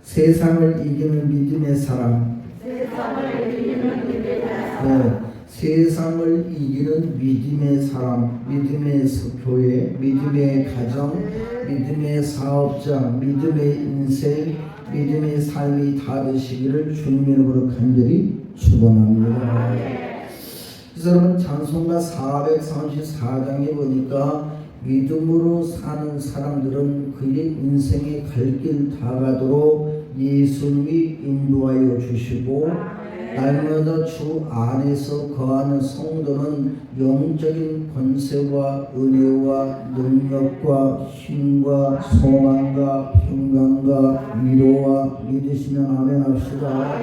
세상을 이기는 믿음의 사람. 세상을 이기는 믿음의 사람, 믿음의 교회, 믿음의 가정, 믿음의 사업장, 믿음의 인생, 믿음의 삶이 다 되시기를 주님의 이름으로 간절히 축원합니다. 그래서 여러분 찬송가 434장에 보니까 믿음으로 사는 사람들은 그의 인생의 갈 길 다 가도록 예수님이 인도하여 주시고, 날마다 주 안에서 거하는 성도는 영적인 권세와 은혜와 능력과 힘과 소망과 평강과 위로와 믿으시면 아멘 합시다.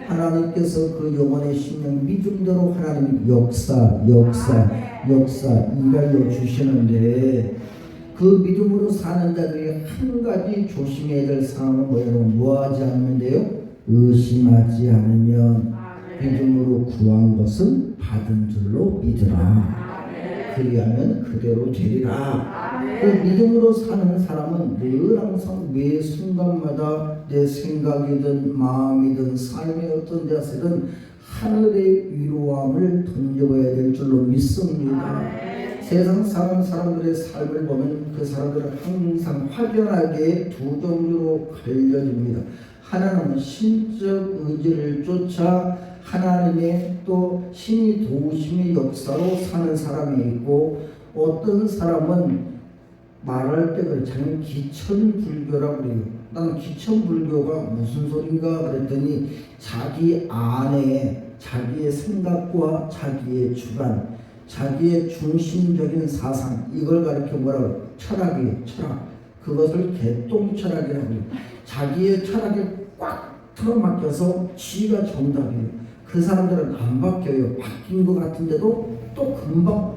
하나님께서 그 영혼의 심령 믿음대로 하나님 역사 일하여 주시는데, 그 믿음으로 사는 자들이 한 가지 조심해야 될 사항은 뭐예요? 뭐하지 않는데요? 의심하지 않으면 믿음으로 구한 것은 받은 줄로 믿으라. 그리하면 그대로 되리라. 그 믿음으로 사는 사람은 늘 항상 매 순간마다 내 생각이든 마음이든 삶의 어떤 자세든 하늘의 위로함을 던져봐야 될 줄로 믿습니다. 세상 사람들의 삶을 보면 그 사람들은 항상 확연하게 두 종류로 갈려집니다. 하나는 신적 의지를 쫓아 하나님의 또 신이 도우심의 역사로 사는 사람이 있고, 어떤 사람은 말할 때 그래, 자기는 기천불교라고 그래요. 나는 기천불교가 무슨 소린가 그랬더니 자기 안에 자기의 생각과 자기의 주관, 자기의 중심적인 사상, 이걸 가리켜 뭐라고? 철학이에요. 철학. 그것을 개똥철학이라고 해요. 자기의 철학에 꽉 틀어막혀서 지가 정답이에요. 그 사람들은 안 바뀌어요. 바뀐 것 같은데도 또 금방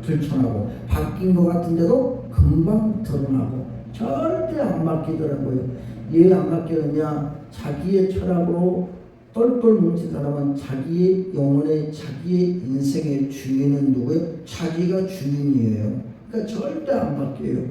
들춰나고, 바뀐 것 같은데도 금방 드러나고, 절대 안 바뀌더라고요. 왜 안 바뀌느냐? 자기의 철학으로 똘똘 뭉친 사람은 자기의 영혼의, 자기의 인생의 주인은 누구예요? 자기가 주인이에요. 그러니까 절대 안 바뀌어요.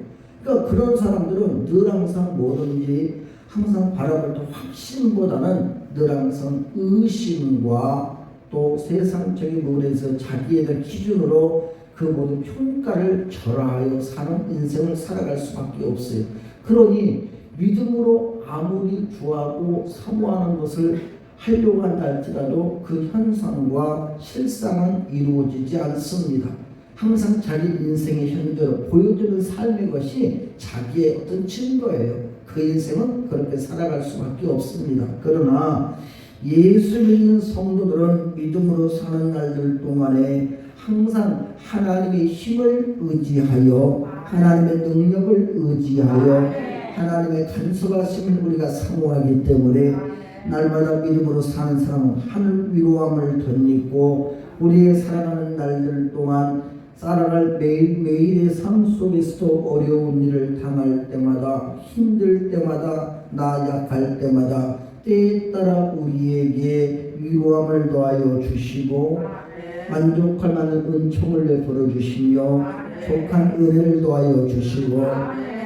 그러니까 그런 사람들은 늘 항상 뭐든지 항상 바라볼 때 확신보다는 늘 항상 의심과 또 세상적인 부분에서 자기에 대한 기준으로 그 모든 평가를 절하하여 사는 인생을 살아갈 수밖에 없어요. 그러니 믿음으로 아무리 구하고 사모하는 것을 하려고 한다 할지라도 그 현상과 실상은 이루어지지 않습니다. 항상 자기 인생의 현재로 보여주는 삶의 것이 자기의 어떤 증거예요. 그 인생은 그렇게 살아갈 수밖에 없습니다. 그러나 예수 믿는 성도들은 믿음으로 사는 날들 동안에 항상 하나님의 힘을 의지하여, 하나님의 능력을 의지하여 하나님의 간섭하심을 우리가 사모하기 때문에 날마다 믿음으로 사는 사람은 하늘 위로함을 덧입고 우리의 살아가는 날들 동안 살아갈 매일매일의 삶 속에서도 어려운 일을 당할 때마다, 힘들 때마다, 나 약할 때마다 때에 따라 우리에게 위로함을 더하여 주시고 만족할 만한 은총을 베풀어 주시며 속한 은혜를 더하여 주시고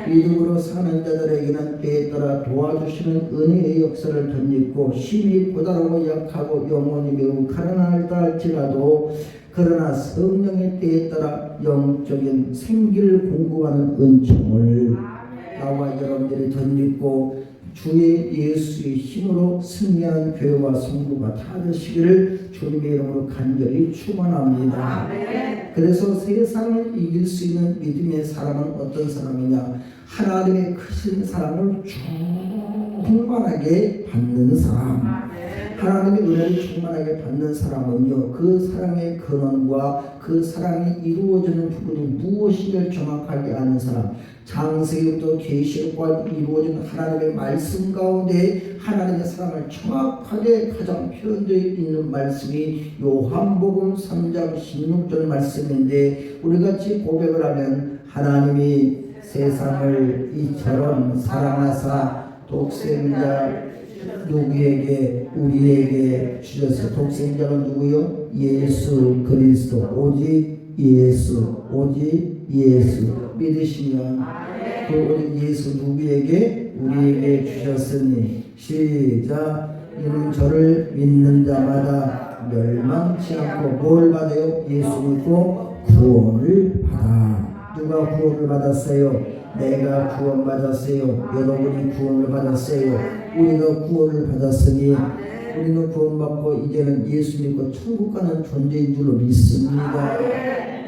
믿음으로 사는 자들에게는 때에 따라 도와주시는 은혜의 역사를 덧입고 힘이 고달하고 약하고 영혼이 매우 가난하다 할지라도 그러나 성령의 때에 따라 영적인 생기를 공급하는 은총을 나와 여러분들이 덧입고 주의 예수의 힘으로 승리하는 교회와 성도가 다 되시기를 주님의 이름으로 간절히 축원합니다. 그래서 세상을 이길 수 있는 믿음의 사람은 어떤 사람이냐? 하나님의 크신 사랑을 충만하게 받는 사람. 하나님의 은혜를 충만하게 받는 사람은요, 그 사랑의 근원과 그 사랑이 이루어지는 부분이 무엇인지를 정확하게 아는 사람, 창세기부터 계시록과 이루어진 하나님의 말씀 가운데 하나님의 사랑을 정확하게 가장 표현되어 있는 말씀이 요한복음 3장 16절 말씀인데, 우리같이 고백을 하면 하나님이 세상을 이처럼 사랑하사 독생자 누구에게? 우리에게 주셔서. 독생자는 누구요? 예수 그리스도. 오직 예수, 오직 예수 믿으시면 그 우리 예수 누구에게? 우리에게 주셨으니. 시작. 이는 저를 믿는 자마다 멸망치 않고 뭘 받아요? 예수 믿고 구원을 받아. 누가 구원을 받았어요? 내가 구원받았어요. 여러분이 구원을 받았어요. 우리가 구원을 받았으니 우리는 구원받고 이제는 예수 믿고 천국 가는 존재인 줄로 믿습니다.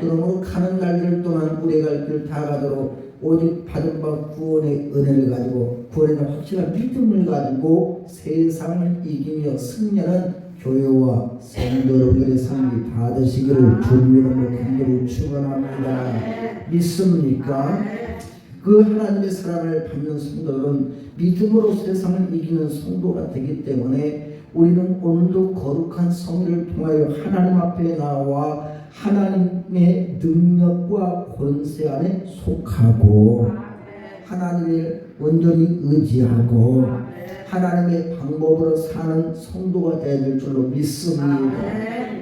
그러므로 가는 날들 동안 우리의 갈 길 다 가도록 오직 받은 바 구원의 은혜를 가지고 구원에 대한 확실한 믿음을 가지고 세상을 이기며 승리하는 교회와 성도 여러분들의 삶이 다 되시기를 주님의 이름으로 간절히 축원합니다. 믿습니까? 그 하나님의 사랑을 받는 성도들은 믿음으로 세상을 이기는 성도가 되기 때문에 우리는 오늘도 거룩한 성회를 통하여 하나님 앞에 나와 하나님의 능력과 권세 안에 속하고 하나님을 온전히 의지하고 하나님의 방법으로 사는 성도가 되어야 될 줄로 믿습니다.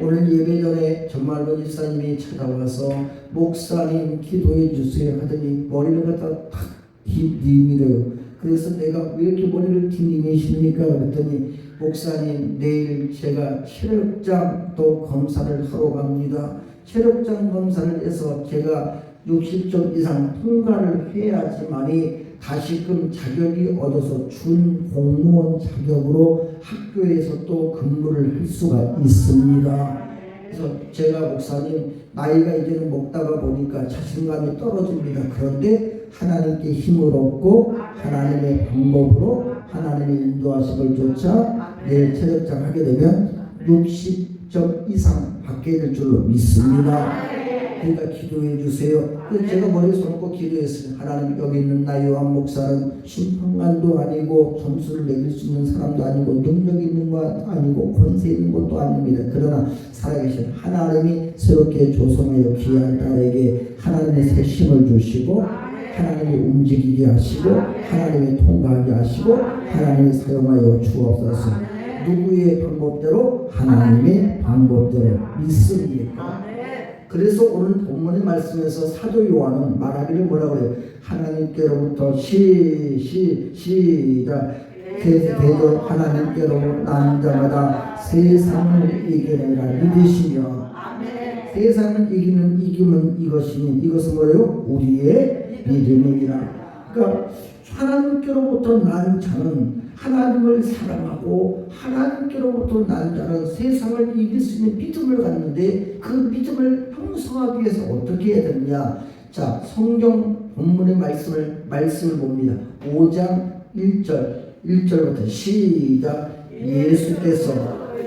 오늘 예배 전에 전말로 집사님이 찾아와서 목사님 기도해 주세요 하더니 머리를 갖다 탁 디밀어요. 그래서 내가 왜 이렇게 머리를 디미십니까? 그랬더니 목사님 내일 제가 체력장 또 검사를 하러 갑니다. 체력장 검사를 해서 제가 60점 이상 통과를 해야지만이 다시금 자격이 얻어서 준 공무원 자격으로 학교에서 또 근무를 할 수가 있습니다. 그래서 제가 목사님 나이가 이제는 먹다가 보니까 자신감이 떨어집니다. 그런데 하나님께 힘을 얻고 하나님의 방법으로 하나님의 인도하심을 쫓아 내일 체력장 하게 되면 60점 이상 받게 될 줄로 믿습니다. 그러니까 기도해 주세요. 제가 머리에 손놓고 기도했어요. 하나님 여기 있는 나 요한 목사는 심판관도 아니고 점수를 매길 수 있는 사람도 아니고 능력 있는 것 아니고 권세 있는 것도 아닙니다. 그러나 살아계신 하나님이 새롭게 조성하여 귀한 딸에게 하나님의 새 힘을 주시고 하나님이 움직이게 하시고 하나님이 통과하게 하시고 하나님이 사용하여 주옵소서. 누구의 방법대로? 하나님의 방법대로. 믿습니까? 그래서 오늘 본문의 말씀에서 사도 요한은 말하기를 뭐라고 해요? 하나님께로부터 시작 대도 하나님께로 난 자마다 세상을 이겨내라 믿으시며 세상을 이기는 이김은 이것이니 이것은 뭐예요? 우리의 믿음이니라. 그러니까 하나님께로부터 난 자는 하나님을 사랑하고 하나님께로부터 난 자는 세상을 이길 수 있는 믿음을 갖는데 그 믿음을 형성하기 위해서 어떻게 해야 되느냐? 자, 성경 본문의 말씀을 봅니다. 5장 1절부터 시작. 예수께서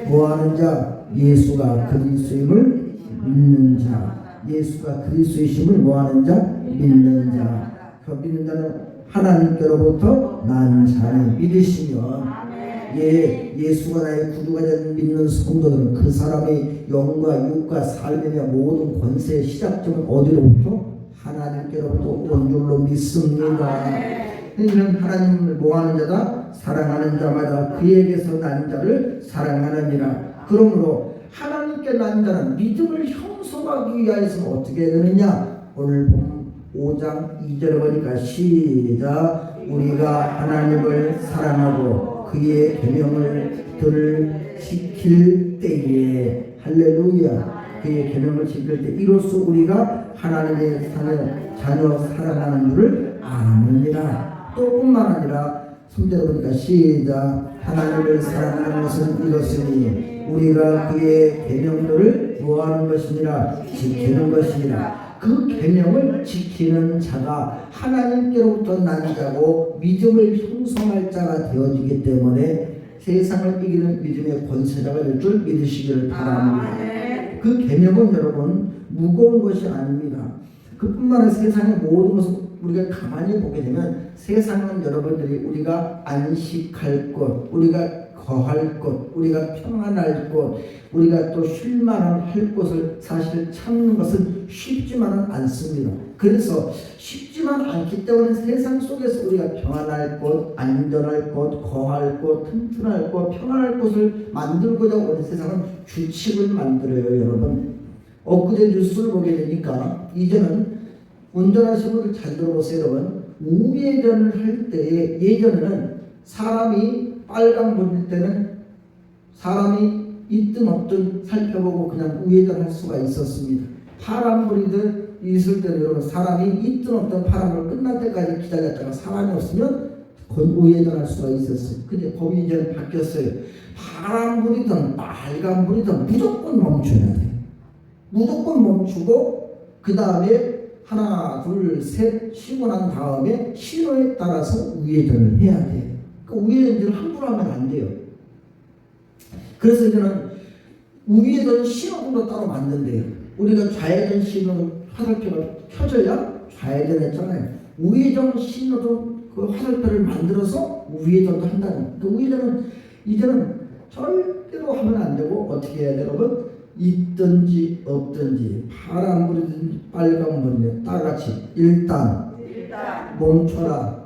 뭐하는 자? 예수가 그리스도임을 믿는 자. 예수가 그리스도이심을 뭐하는 자? 믿는 자. 그 믿는 자는 하나님께로부터 난 자를 믿으시면 예수가 나의 구주가 되는 믿는 성도들은 그 사람의 영과 육과 삶의 모든 권세의 시작점은 어디로부터? 하나님께로부터 온 줄로 믿습니다. 이는 하나님을 뭐하는 자다? 사랑하는 자마다 그에게서 난 자를 사랑하느니라. 그러므로 하나님께 난 자는 믿음을 형성하기 위해서 어떻게 되느냐? 오늘 본 5장 2절에 보니까 시작. 우리가 하나님을 사랑하고 그의 계명을 지킬 때에 할렐루야. 그의 계명을 지킬 때 이로써 우리가 하나님의 자녀 사랑하는 줄을 아느니라. 또 뿐만 아니라 3절에 보니까 시작. 하나님을 사랑하는 것은 이것이니 우리가 그의 계명들을 뭐하는 것이니라? 지키는 것이니라. 그 계명을 지키는 자가 하나님께로부터 난 자고 믿음을 형성할 자가 되어지기 때문에 세상을 이기는 믿음의 권세자가 될 줄 믿으시기를 바랍니다. 그 계명은 여러분 무거운 것이 아닙니다. 그뿐만 아니라 세상의 모든 것을 우리가 가만히 보게 되면 세상은 여러분들이 우리가 안식할 것, 우리가 거할 것, 우리가 평안할 것, 우리가 또 쉴만한 할 것을 사실 찾는 것은 쉽지만은 않습니다. 그래서 쉽지만 않기 때문에 세상 속에서 우리가 평안할 것, 안전할 것, 거할 것, 튼튼할 것, 평안할 것을 만들고자 하는 세상은 규칙을 만들어요, 여러분. 엊그제 뉴스를 보게 되니까 이제는 운전하시는 분들 잘 들어보세요, 여러분. 우회전을 할 때에 예전에는 사람이 빨간불일 때는 사람이 있든 없든 살펴보고 그냥 우회전할 수가 있었습니다. 파란불이든 있을 때는 여러분 사람이 있든 없든 파란불 끝날 때까지 기다렸다가 사람이 없으면 우회전할 수가 있었어요. 근데 법이 이제 바뀌었어요. 파란불이든 빨간불이든 무조건 멈춰야 돼요. 무조건 멈추고 그 다음에 하나 둘 셋 쉬고 난 다음에 신호에 따라서 우회전을 해야 돼요. 그 우회전을 함부로 하면 안 돼요. 그래서 이제는 우회전 신호등도 따로 만든대요. 우리가 좌회전 신호 화살표가 켜져야 좌회전했잖아요. 우회전 신호등 그 화살표를 만들어서 우회전도 한다는. 그 우회전은 이제는 절대로 하면 안 되고 어떻게 해야 돼요, 여러분? 있든지 없든지 파란불이든지 빨간불이든지 따같이 일단 멈춰라.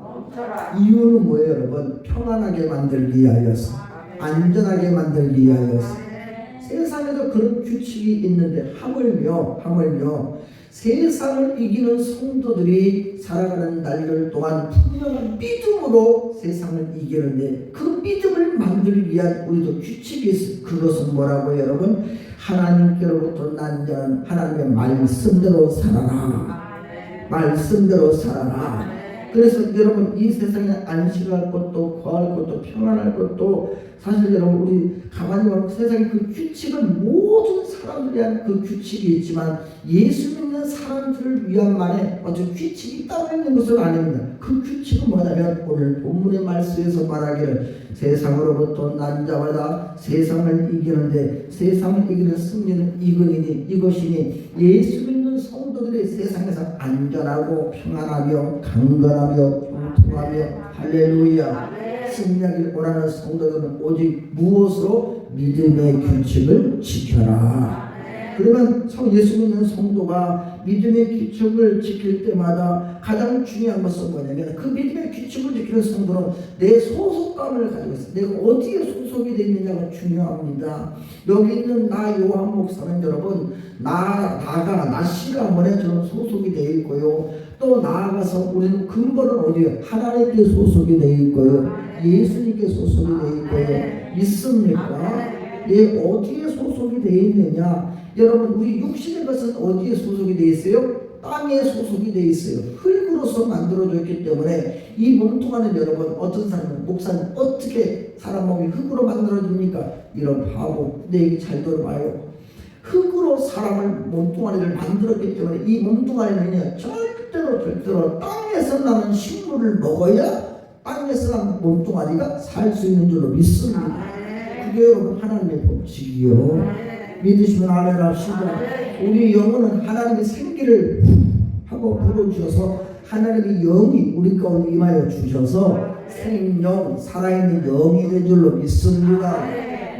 이유는 뭐예요, 여러분? 평안하게 만들기 위하여서, 안전하게 만들기 위하여서. 세상에도 그런 규칙이 있는데 하물며 세상을 이기는 성도들이 살아가는 날들 동안 분명한 믿음으로 세상을 이기는데 그 믿음을 만들기 위한 우리도 규칙이 있어요. 그것은 뭐라고요, 여러분? 하나님께로부터 난 자는 하나님의 말씀대로 살아라. 말씀대로 살아라. 그래서 여러분 이 세상에 안식할 것도 거할 것도 평안할 것도 사실 여러분 우리 가만히 보면 세상에 그 규칙은 모든 사람들에 대한 그 규칙이 있지만 예수 믿는 사람들을 위한만의 어떤 규칙이 따로 있는 것은 아닙니다. 그 규칙은 뭐냐면 오늘 본문의 말씀에서 말하기를 세상으로부터 난 자마다 세상을 이기는데 세상을 이기는 승리는 이것이니 예수 믿는 성도들이 세상에서 안전하고 평안하며 강건하며 통통하며 할렐루야 승리하길 원하는 성도들은 오직 무엇으로? 믿음의 규칙을 지켜라. 그러면 예수 믿는 성도가 믿음의 규칙을 지킬 때마다 가장 중요한 것은 뭐냐면 그 믿음의 규칙을 지키는 성도는 내 소속감을 가지고 있어요. 내가 어디에 소속이 되어 있느냐가 중요합니다. 여기 있는 나 요한 목사는 여러분 나 시가문에 저는 소속이 되어 있고요. 또 나아가서 우리는 근본은 어디에요? 하나님께 소속이 되어 있고요. 예수님께 소속이 되어 있고요. 믿습니까? 얘 어디에 소속이 되어 있느냐? 여러분 우리 육신의 것은 어디에 소속이 되어 있어요? 땅에 소속이 되어 있어요. 흙으로서 만들어졌기 때문에 이 몸뚱아리는 여러분 어떤 사람은 목사님 어떻게 사람 몸이 흙으로 만들어집니까? 이런 바보 내 얘기 잘 들어봐요. 흙으로 사람을 몸뚱아리를 만들었기 때문에 이 몸뚱아리는요 절대로 땅에서 나는 식물을 먹어야 땅에서 나는 몸뚱아리가 살 수 있는 줄로 믿습니다. 그게 여러분 하나님의 법칙이요. 믿으시면 아멘 합시다. 우리 영혼은 하나님의 생기를 하고 불어주셔서 하나님의 영이 우리 가운데 임하여 주셔서 생명 살아있는 영이 된 줄로 믿습니다.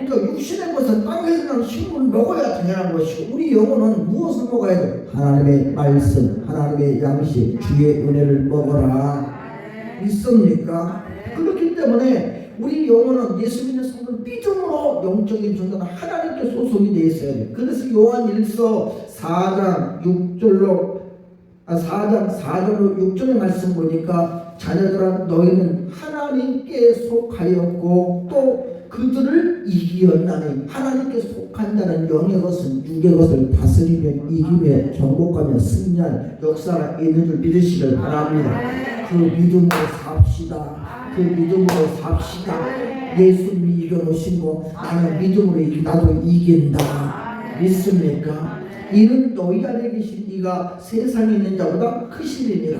그러니까 육신의 것은 땅에서 나는 식물을 먹어야 당연한 것이고 우리 영혼은 무엇을 먹어야 돼? 하나님의 말씀, 하나님의 양식, 주의 은혜를 먹어라. 믿습니까? 그렇기 때문에 우리 영혼은 예수 믿는 성도는 믿음으로 영적인 존재는 하나님께 소속이 되어 있어야 돼요. 그래서 요한 1서 4장 6절로 6절의 말씀 보니까 자녀들아 너희는 하나님께 속하였고 또 그들을 이기었나니 하나님께 속한 자는 영의 것은 육의 것을 다스리며 이기며 정복하며 승리할 역사가 있는 줄 믿으시길 바랍니다. 그 믿음으로 삽시다. 그 믿음으로 삽시다. 예수님이 이겨놓으신 거 나는 믿음으로 나도 이긴다. 믿습니까? 이는 너희 안에 계신 이가 세상에 있는 자보다 크시리니라.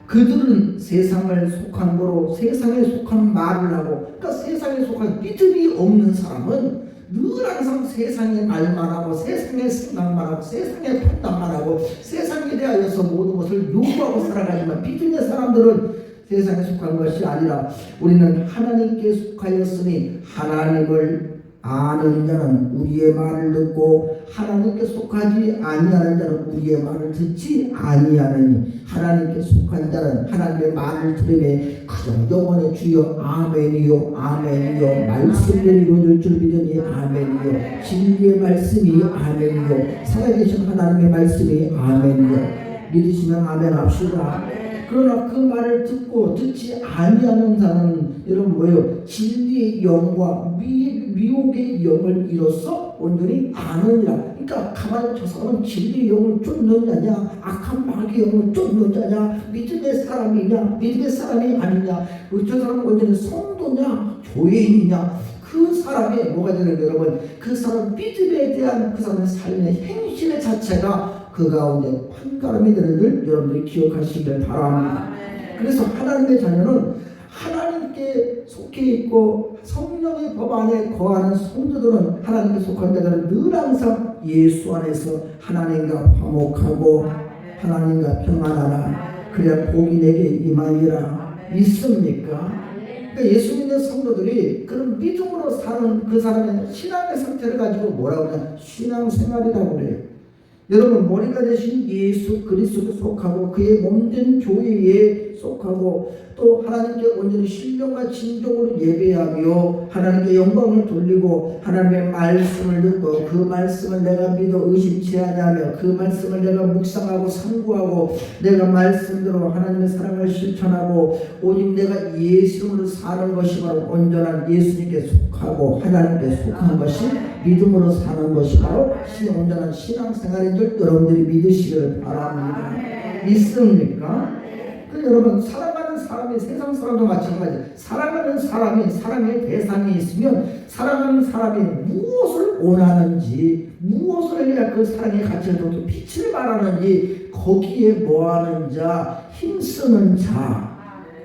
그들은 세상을 속한 거로 세상에 속한 말을 하고 그러니까 세상에 속한 믿음이 없는 사람은 늘 항상 세상의 말만 하고 세상의 생각만 하고 세상의 판단만 하고 세상에 대하여서 모든 것을 요구하고 살아가지만 믿음의 사람들은 세상에 속한 것이 아니라 우리는 하나님께 속하였으니 하나님을 아는 자는 우리의 말을 듣고 하나님께 속하지 아니하는 자는 우리의 말을 듣지 아니하느니 하나님께 속한 자는 하나님의 말을 들으매 그저 영원의 주여 아멘이요 아멘이요 말씀을 이루어줄 줄 믿으니 아멘이요 진리의 말씀이 아멘이요 살아계신 하나님의 말씀이 아멘이요 믿으시면 아멘 합시다. 그러나 그 말을 듣지 아니하는 자는 여러분 뭐예요? 진리의 영과 미혹의 영을 이로써 온전히 아느니라. 그러니까 가만히 저 사람은 진리의 영을 쫓는 자냐, 악한 마귀의 영을 쫓는 자냐, 믿음의 사람이냐, 믿음의 사람이 아니냐, 저 사람은 온전히 성도냐, 교회인이냐, 그 사람이 뭐가 되는 거예요, 여러분? 그 사람 믿음에 대한 그 사람의 삶의 행실의 자체가 그 가운데 판가름이 되는 줄 여러분들이 기억하시길 바랍니다. 그래서 하나님의 자녀는 하나님께 속해 있고 성령의 법 안에 거하는 성도들은 하나님께 속한 자들은 늘 항상 예수 안에서 하나님과 화목하고 하나님과 평안하라. 그래야 복이 내게 임하리라. 믿습니까? 그러니까 예수 믿는 성도들이 그런 믿음으로 사는 그 사람의 신앙의 상태를 가지고 뭐라고 하냐? 신앙생활이라고 그래요. 여러분 머리가 되신 예수 그리스도에 속하고 그의 몸된 교회에 속하고 또 하나님께 온전히 신령과 진정으로 예배하며 하나님께 영광을 돌리고 하나님의 말씀을 듣고 그 말씀을 내가 믿어 의심치 아니하며 그 말씀을 내가 묵상하고 상고하고 내가 말씀대로 하나님의 사랑을 실천하고 오직 내가 예수로 사는 것이 바로 온전한 예수님께 속하고 하나님께 속한 것이 믿음으로 사는 것이 바로 온전한 신앙생활인 줄 여러분들이 믿으시기를 바랍니다. 믿습니까? 여러분 사랑하는 사람이 세상 사람도 마찬가지. 사랑하는 사람이 사랑의 대상이 있으면 사랑하는 사람이 무엇을 원하는지 무엇을 해야 그 사랑의 가치를 더 빛을 발하는지 거기에 뭐하는 자 힘쓰는 자.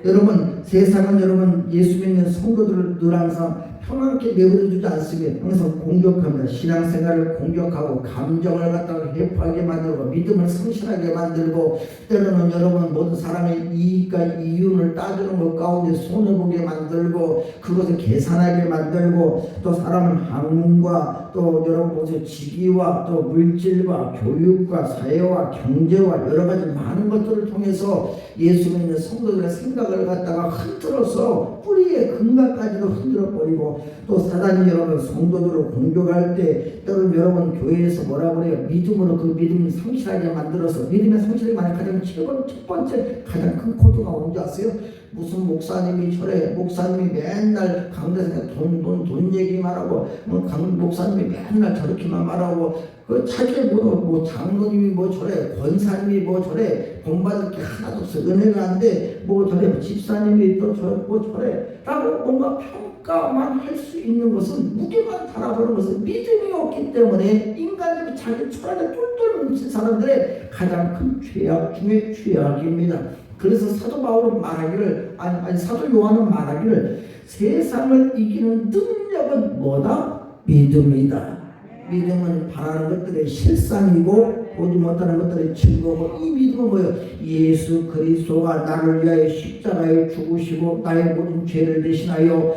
여러분 세상은 여러분 예수 믿는 성도들을 늘 항상 평안하게 내버려두지 않습니다. 항상 공격합니다. 신앙생활을 공격하고 감정을 갖다가 해프하게 만들고 믿음을 성실하게 만들고 때로는 여러분 모든 사람의 이익과 이윤을 따지는 것 가운데 손해보게 만들고 그것을 계산하게 만들고 또 사람은 학문과 또 여러분 보세요. 직위와 또 물질과 교육과 사회와 경제와 여러 가지 많은 것들을 통해서 예수 믿는 성도들의 생각을 갖다가 흔들어서 뿌리의 근간까지도 흔들어버리고 또 사단이 여러분 성도들을 공격할 때 때로는 여러분 교회에서 뭐라고 그래요? 믿음으로 그 믿음을 성실하게 만들어서 믿음의 성실하게 만든 가장 첫 번째 가장 큰 코드가 뭔지 아세요? 무슨 목사님이 저래 목사님이 맨날 강대에서 돈 얘기만 하고 목사님이 맨날 저렇게만 말하고 그 자기 뭐 장로님이 뭐 저래 권사님이 뭐 저래 본받을 게 하나도 없어 은혜가 안 돼 뭐 저래 집사님이 또 뭐 저래 라고 뭔가 평가만 할 수 있는 것은 무게만 달아보는 것은 믿음이 없기 때문에 인간들이 자기 철학에 똘똘 뭉친 사람들의 가장 큰 죄악 중에 죄악입니다. 그래서 사도 바울은 말하기를 아니 사도 요한은 말하기를 세상을 이기는 능력은 뭐다? 믿음이다. 믿음은 바라는 것들의 실상이고 보지 못하는 것들의 증거고 이 믿음은 뭐예요? 예수 그리스도가 나를 위하여 십자가에 죽으시고 나의 모든 죄를 대신하여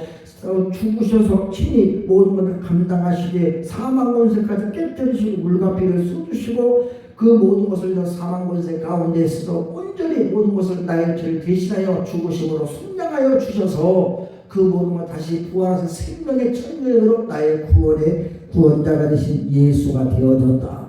죽으셔서 친히 모든 것을 감당하시되 사망 권세까지 깨뜨리시고 물과 피를 쏟으시고 그 모든 것을 사망 권세 가운데서도 온전히 모든 것을 나의 죄를 대신하여 죽으심으로 순장하여 주셔서 그 모든 것 다시 부활하신 생명의 천년으로 나의 구원의 구원자가 되신 예수가 되어졌다.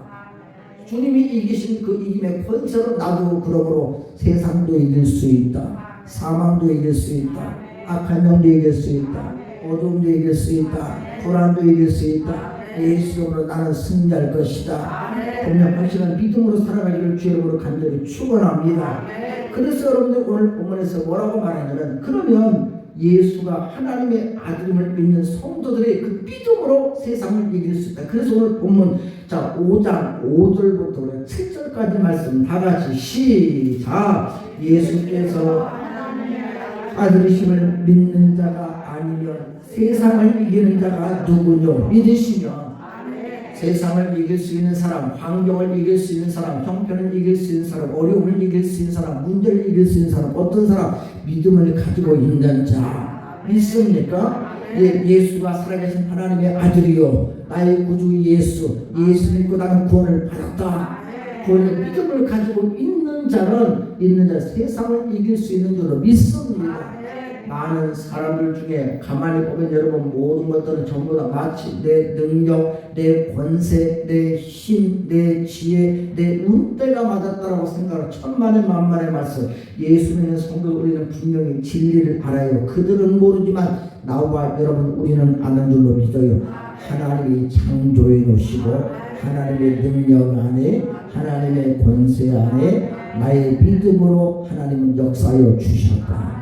주님이 이기신 그 이김의 권세로 나도 그러므로 세상도 이길 수 있다. 사망도 이길 수 있다. 악한 영도 이길 수 있다. 어둠도 이길 수 있다. 불안도 이길 수 있다. 예수로 나는 승리할 것이다. 분명 확실한 믿음으로 살아가기를 주의 이름으로 간절히 축원합니다. 그래서 여러분들 오늘 본문에서 뭐라고 말하냐면 그러면 예수가 하나님의 아들임을 믿는 성도들이 그 믿음으로 세상을 이길 수 있다. 그래서 오늘 본문 자 5장 5절부터 7절까지 말씀 다 같이 시작. 예수께서 아들이심을 믿는 자가 아니면 세상을 이기는 자가 누구뇨? 믿으시면 세상을 이길 수 있는 사람, 환경을 이길 수 있는 사람, 형편을 이길 수 있는 사람, 어려움을 이길 수 있는 사람, 문제를 이길 수 있는 사람, 어떤 사람? 믿음을 가지고 있는 자. 믿습니까? 예수가 살아계신 하나님의 아들이요 나의 구주 예수 믿고 나는 구원을 받았다. 구원의 믿음을 가지고 있는 자 세상을 이길 수 있는 줄로 믿습니다. 많은 사람들 중에 가만히 보면 여러분 모든 것들은 전부 다 마치 내 능력, 내 권세, 내 힘, 내 지혜, 내 운때가 맞았다라고 생각하는 천만의 만만의 말씀. 예수 믿는 성도 우리는 분명히 진리를 알아요. 그들은 모르지만 나와 여러분 우리는 아는 줄로 믿어요. 하나님이 창조해 놓으시고 하나님의 능력 안에 하나님의 권세 안에 나의 믿음으로 하나님은 역사하여 주셨다.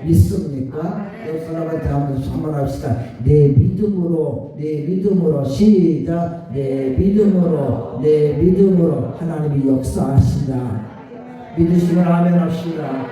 믿습니까? 옆 사람한테 한번 선언합시다. 내 믿음으로 시작. 내 믿음으로 하나님이 역사하신다. 믿으시면 아멘 합시다.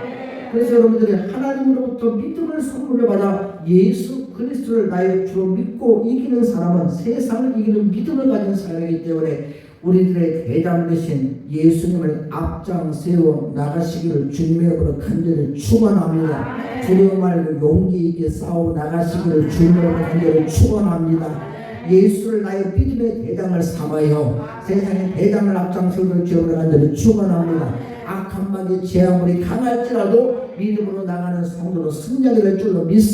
그래서 여러분들이 하나님으로부터 믿음을 선물을 받아 예수 그리스도를 나의 주로 믿고 이기는 사람은 세상을 이기는 믿음을 가진 사람이기 때문에 우리들의 대장 되신 예수님을 앞장 세워 나가시기를 주님의 이름으로 간절히 축원합니다. 두려움 말고 용기 있게 싸워 나가시기를 주님의 이름으로 간절히 축원합니다. 예수를 나의 믿음의 대장을 삼아요 세상의 대장을 앞장 세우기를 주님의 간절히 축원합니다. 악한 마귀 제 아무리 강할지라도 믿음으로 나가는 성도로 승리하게 될 줄로 믿습니다.